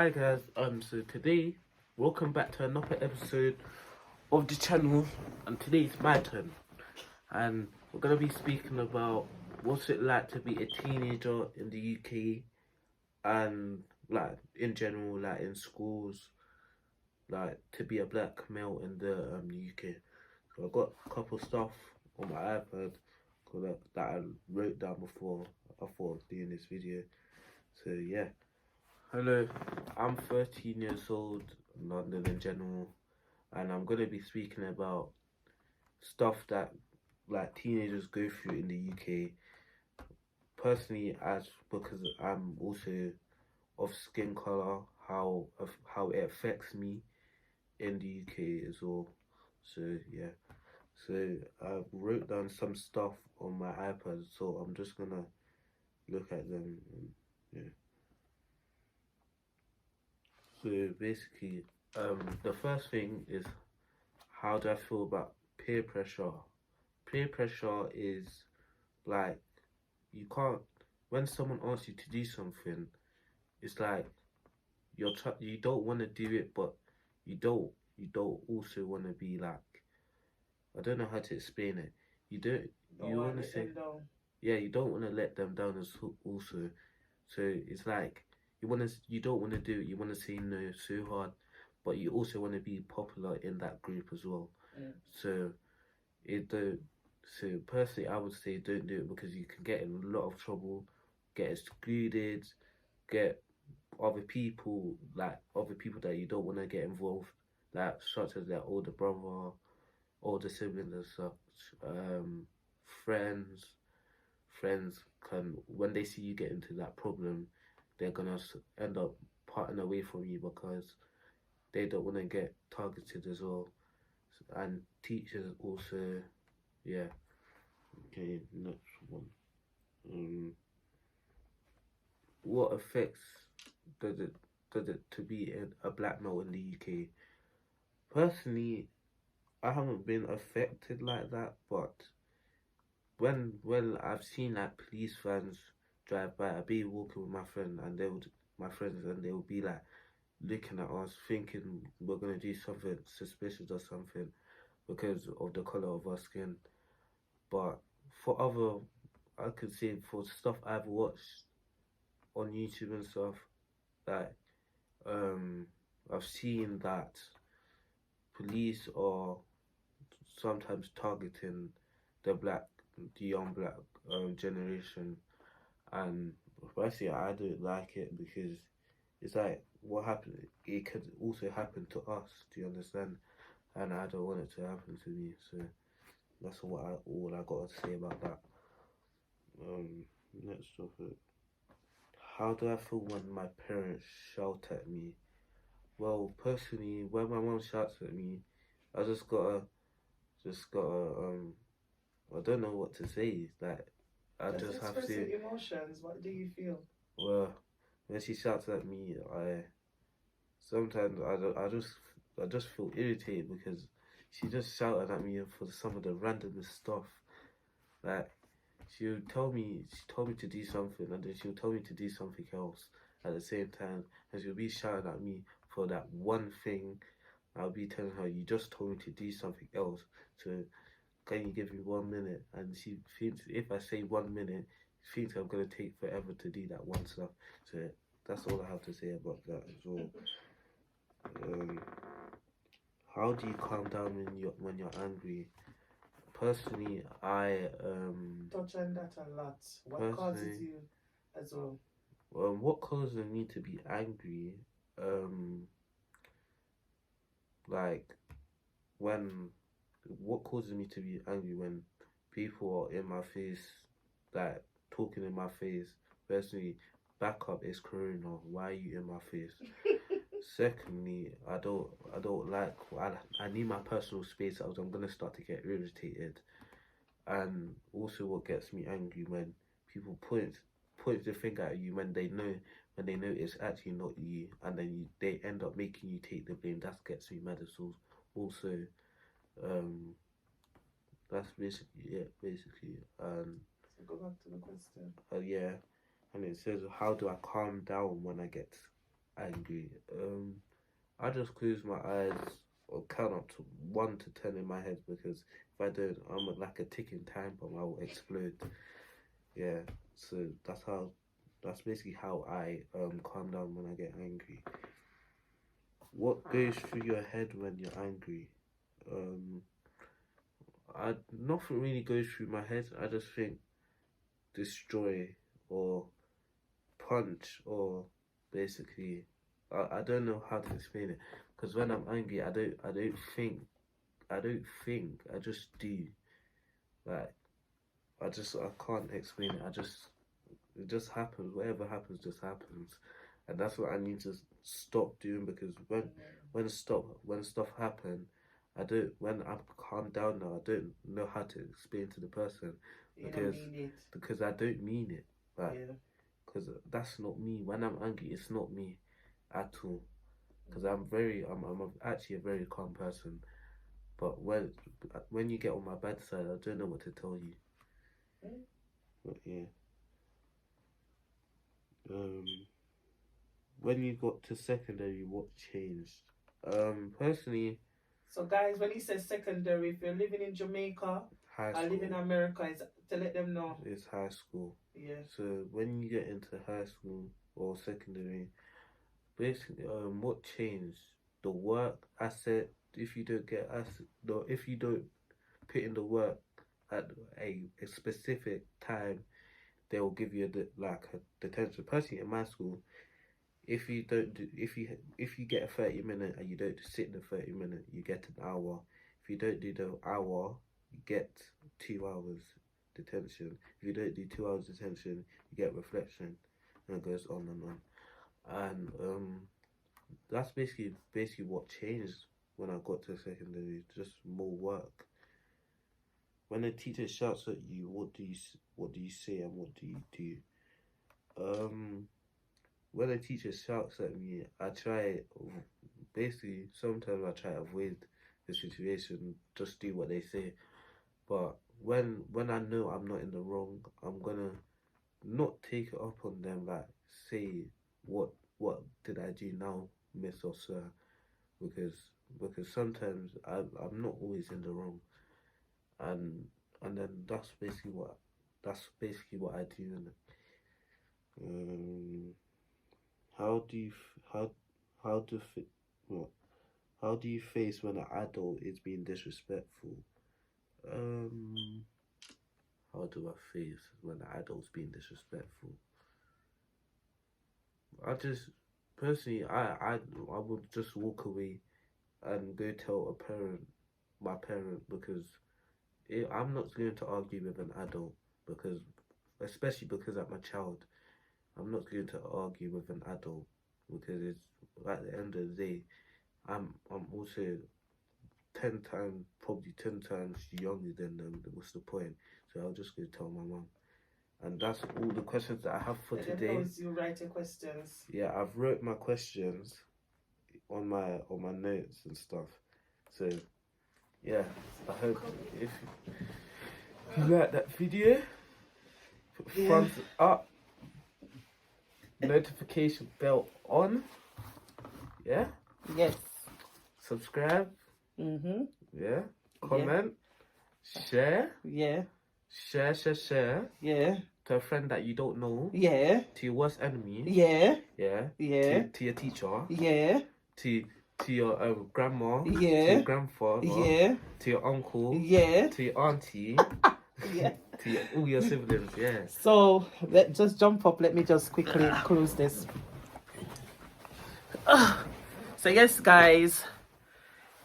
Hi guys, so today, welcome back to another episode of the channel, and today it's my turn, and we're gonna be speaking about what's it like to be a teenager in the UK, and like in general, like in schools, like to be a black male in the UK. So I got a couple stuff on my iPad that I wrote down before I thought of doing this video. So yeah. Hello, I'm 13 years old, London in general, and I'm gonna be speaking about stuff that like teenagers go through in the UK. Personally, as because I'm also of skin color, how it affects me in the UK as well. So yeah, so I wrote down some stuff on my iPad, so I'm just gonna look at them. And, yeah. So basically, the first thing is, how do I feel about peer pressure? Peer pressure is like, you can't, when someone asks you to do something, it's like you don't want to do it, but you don't also want to be like, I don't know how to explain it. You want to say, yeah, you don't want to let them down as also. So it's like you don't want to do it. You want to say no so hard, but you also want to be popular in that group as well. Mm. So it don't. So personally, I would say don't do it, because you can get in a lot of trouble, get excluded, get other people that you don't want to get involved, like such as their older brother, older siblings and such. Friends, friends can, when they see you get into that problem, they're gonna end up parting away from you because they don't want to get targeted as well. And teachers also, yeah. Okay, next one. What effects does it to be a black male in the UK? Personally, I haven't been affected like that, but when I've seen like police vans drive by, I'd be walking with my friends, and they would be like looking at us, thinking we're gonna do something suspicious or something because of the color of our skin. But I could say for stuff I've watched on YouTube and stuff, like I've seen that police are sometimes targeting the young black generation, and personally I don't like it, because it's like, what happened, it could also happen to us, do you understand? And I don't want it to happen to me. So that's all I got to say about that. Next topic. How do I feel when my parents shout at me? Well, personally, when my mom shouts at me, I just gotta I don't know what to say. Like, I just have to. Emotions. What do you feel? Well, when she shouts at me, sometimes I just feel irritated, because she just shouted at me for some of the randomest stuff. Like, she told me to do something, and then she'll tell me to do something else at the same time, and she'll be shouting at me for that one thing. I'll be telling her, you just told me to do something else, so can you give me 1 minute? And she thinks if I say 1 minute, she thinks I'm gonna take forever to do that one stuff. So that's all I have to say about that as well. How do you calm down when you're angry? Personally, I touch on that a lot. What causes you as well? What causes me to be angry? Like, when what causes me to be angry when people are in my face, like talking in my face. Personally, back up, it's Corona. Why are you in my face? Secondly, I don't like, I need my personal space, else I'm gonna start to get irritated. And also, what gets me angry, when people point the finger at you when they know it's actually not you, and then they end up making you take the blame. That gets me mad as well. Also, um, that's basically it. Basically, So go back to the question. yeah, and it says, how do I calm down when I get angry. I just close my eyes or count up to 1 to 10 in my head, because if I don't, I'm like a ticking time bomb. I will explode. Yeah. So that's basically how I calm down when I get angry. What goes through your head when you're angry? Nothing really goes through my head. I just think destroy or punch, or basically I don't know how to explain it, because when I'm angry I don't think, I just do. Like I can't explain it. It just happens. Whatever happens just happens. And that's what I need to stop doing, because when stuff happen, when I'm calmed down now, I don't know how to explain to the person, because I don't mean it. Like, because that's not me. When I'm angry, it's not me at all. Because I'm actually a very calm person. But when you get on my bad side, I don't know what to tell you. But yeah. When you got to secondary, what changed? Personally. So guys, when he says secondary, if you're living in Jamaica, I live in America, is to let them know. It's high school. Yeah. So when you get into high school or secondary, basically, what changed? The work. I said, if you don't put in the work at a specific time, they will give you a detention. Personally, in my school, if you get a 30-minute and you don't sit the 30-minute, you get an hour. If you don't do the hour, you get 2 hours detention. If you don't do 2 hours detention, you get reflection, and it goes on and on. And that's basically what changed when I got to secondary. Just more work. When a teacher shouts at you, what do you say and what do you do? When a teacher shouts at me, sometimes I try to avoid the situation, just do what they say. But when I know I'm not in the wrong, I'm gonna not take it up on them, like say, what did I do now, miss or sir? Because sometimes I'm not always in the wrong. And then that's basically what I do. How do you face when an adult is being disrespectful? How do I face when an adult's being disrespectful? I just personally, I would just walk away and go tell my parent, because I'm not going to argue with an adult, especially because I'm a child. I'm not going to argue with an adult, because it's at the end of the day, I'm also 10 times younger than them. What's the point? So I'll just go tell my mum. And that's all the questions that I have for today. You write your questions. Yeah, I've wrote my questions on my notes and stuff. So yeah, I hope if you like that video, put thumbs up, notification bell on. Yeah. Yes. Subscribe. Yeah. Comment. Share. Yeah. Share. Yeah. To a friend that you don't know. Yeah. To your worst enemy. Yeah. Yeah. Yeah. To your teacher. Yeah. To your grandma. Yeah. To your grandfather. Yeah. To your uncle. Yeah. To your auntie. Yeah. To all your siblings. Yeah. So let's just jump up. Let me just quickly close this. So yes, guys,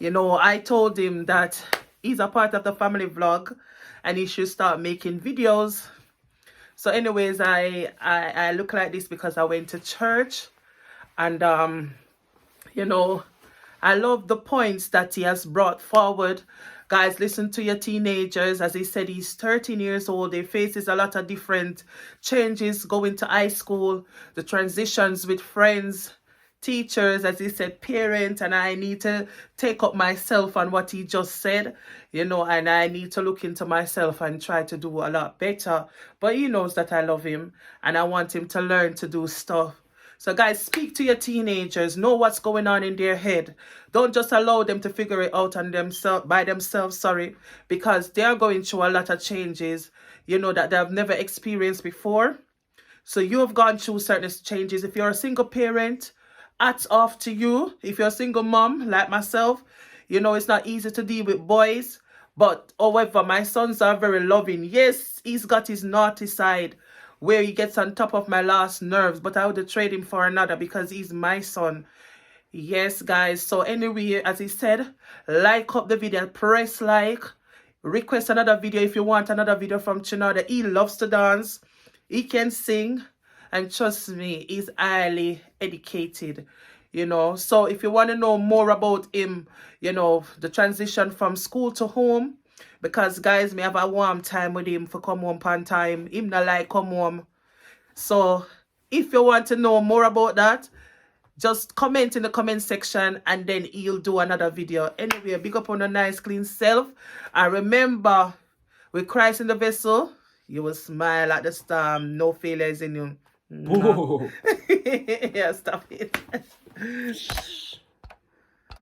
I told him that he's a part of the family vlog and he should start making videos. So anyways, I look like this because I went to church, and I love the points that he has brought forward. Guys, listen to your teenagers. As he said, he's 13 years old. He faces a lot of different changes going to high school, the transitions with friends, teachers, as he said, parents, and I need to take up myself on what he just said, and I need to look into myself and try to do a lot better. But he knows that I love him and I want him to learn to do stuff So guys, speak to your teenagers, know what's going on in their head. Don't just allow them to figure it out on themselves by themselves, because they are going through a lot of changes, that they have never experienced before. So you have gone through certain changes. If you're a single parent, hats off to you. If you're a single mom like myself, it's not easy to deal with boys. But however, my sons are very loving. Yes, he's got his naughty side where he gets on top of my last nerves, but I would trade him for another because he's my son. Yes, guys. So anyway, as he said, like up the video, press like, request another video if you want another video from Chinada. He loves to dance, he can sing, and trust me, he's highly educated. So if you want to know more about him, the transition from school to home, because guys, me have a warm time with him for come home on time. Him not like come home. So if you want to know more about that, just comment in the comment section and then he'll do another video. Anyway, big up on a nice clean self. And remember, with Christ in the vessel, you will smile at the storm. No failures in you. No. Yeah, stop it.